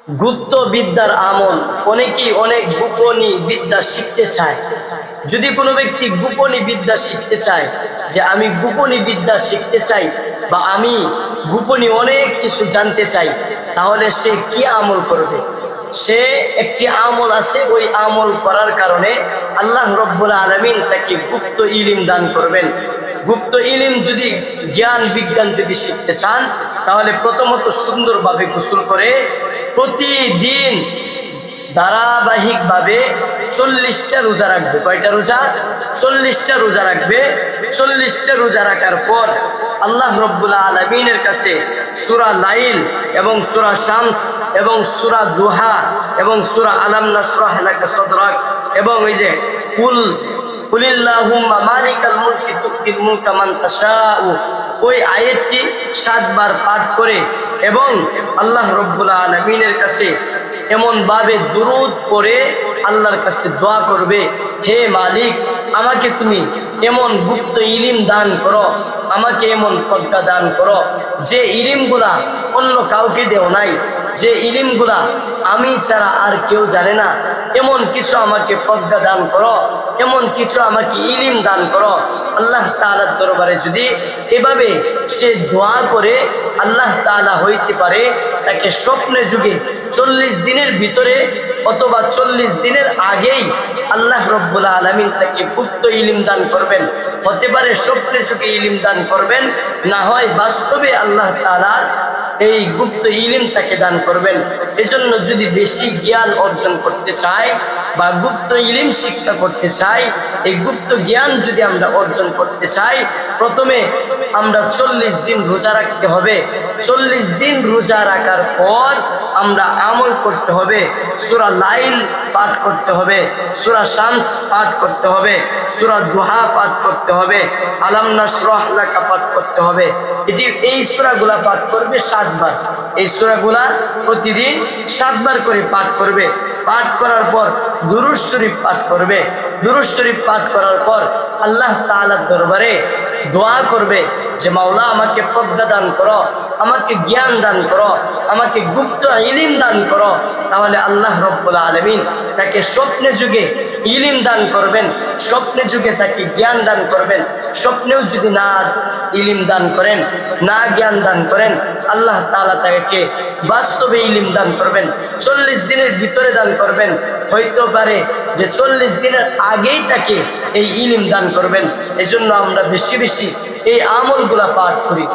গুপ্ত বিদ্যার আমল। অনেকেই অনেক গোপনীয় বিদ্যা শিখতে চায়। যদি কোনো ব্যক্তি গোপনীয় বিদ্যা শিখতে চায়, যে আমি গোপনীয় বিদ্যা শিখতে চাই বা আমি গোপনীয় অনেক কিছু জানতে চাই, তাহলে সে কি আমল করবে? সে একটি আমল আছে, ওই আমল করার কারণে আল্লাহ রব্বুল আলামিন তাকে গুপ্ত ইলম দান করবেন। গুপ্ত ইলম যদি জ্ঞান বিজ্ঞান যদি শিখতে চান, তাহলে প্রথমত সুন্দরভাবে গোসল করে প্রতিদিন ধারাবাহিকভাবে 40টা রোজা রাখবে। কয়টা রোজা? 40টা রোজা রাখবে। 40টা রোজা রাখার পর আল্লাহ রব্বুল আলামিনের কাছে সূরা লাইল এবং সূরা শামস এবং সূরা দুহা এবং সূরা আলাম নাশরাহ লাকা সাদরাক এবং ওই যে কুলিল্লাহুম্মা মালিকাল মুলকি তুতিল মুলকা মান তাশাউ, ওই আয়াতটি 7 বার পাঠ করে এবং আল্লাহ রব্বুল আলামিনের কাছে এমন ভাবে দুরূদ পড়ে আল্লাহর কাছে দোয়া করবে, হে মালিক, আমাকে তুমি এমন গুপ্ত ইলম দান করো, আমাকে এমন প্রজ্ঞা দান করো যে ইলমগুলা অন্য কাউকে দেও নাই, যে ইলমগুলা আমি ছাড়া আর কেউ জানে না, এমন কিছু আমাকে প্রজ্ঞা দান করো, এমন কিছু আমাকে ইলম দান করো। আল্লাহ তাআলার দরবারে যদি এভাবে সে দোয়া করে, আল্লাহ তাআলা হইতে পারে তাকে স্বপ্নে যুগে 40 দিনের ভিতরে অথবা 40 দিনের আগেই আল্লাহ রব্বুল আলামিন তাকে গুপ্ত ইলম দান করবেন। হতে পারে স্বপ্নে যুগে ইলম দান করবেন, না হয় বাস্তবে আল্লাহ তাআলা এই গুপ্ত ইলম তাকে দান করবেন। এজন্য যদি বেশি জ্ঞান অর্জন করতে চাই বা গুপ্ত ইলম শিক্ষা করতে চাই, এই গুপ্ত জ্ঞান যদি আমরা অর্জন করতে চাই, প্রথমে আমরা 40 দিন রোজা রাখতে হবে। 40 দিন রোজা রাখার পর আমরা আমল করতে হবে। সূরা লাইল পাঠ করতে হবে, সূরা শামস পাঠ করতে হবে, সূরা দুহা পাঠ করতে হবে, আলাম নাশরাহ লাকা পাঠ করতে হবে। এই সূরাগুলা পাঠ করবে 7 বার। এই সূরাগুলা প্রতিদিন 7 বার করে পাঠ করবে। পাঠ করার পর দুরূদ শরীফ পাঠ করবে। দুরূদ শরীফ পাঠ করার পর আল্লাহ তাআলার দরবারে দোয়া করবে যে মাওলা, আমাকে প্রজ্ঞা দান করো, আমাকে জ্ঞান দান করো, আমাকে গুপ্ত ইলম দান করো। তাহলে আল্লাহ রব্বুল আলামিন তাকে স্বপ্নে যুগে ইলম দান করবেন, স্বপ্নে যুগে তাকে জ্ঞান দান করবেন। স্বপ্নেও যদি না ইলম দান করেন, না জ্ঞান দান করেন, আল্লাহ তাআলা তাকে বাস্তবে ইলম দান করবেন। 40 দিনের ভিতরে দান করবেন। হইতে পারে যে 40 দিনের আগেই তাকে এই ইলম দান করবেন। এজন্য আমরা বেশি বেশি এই আমলগুলা পাঠ করি।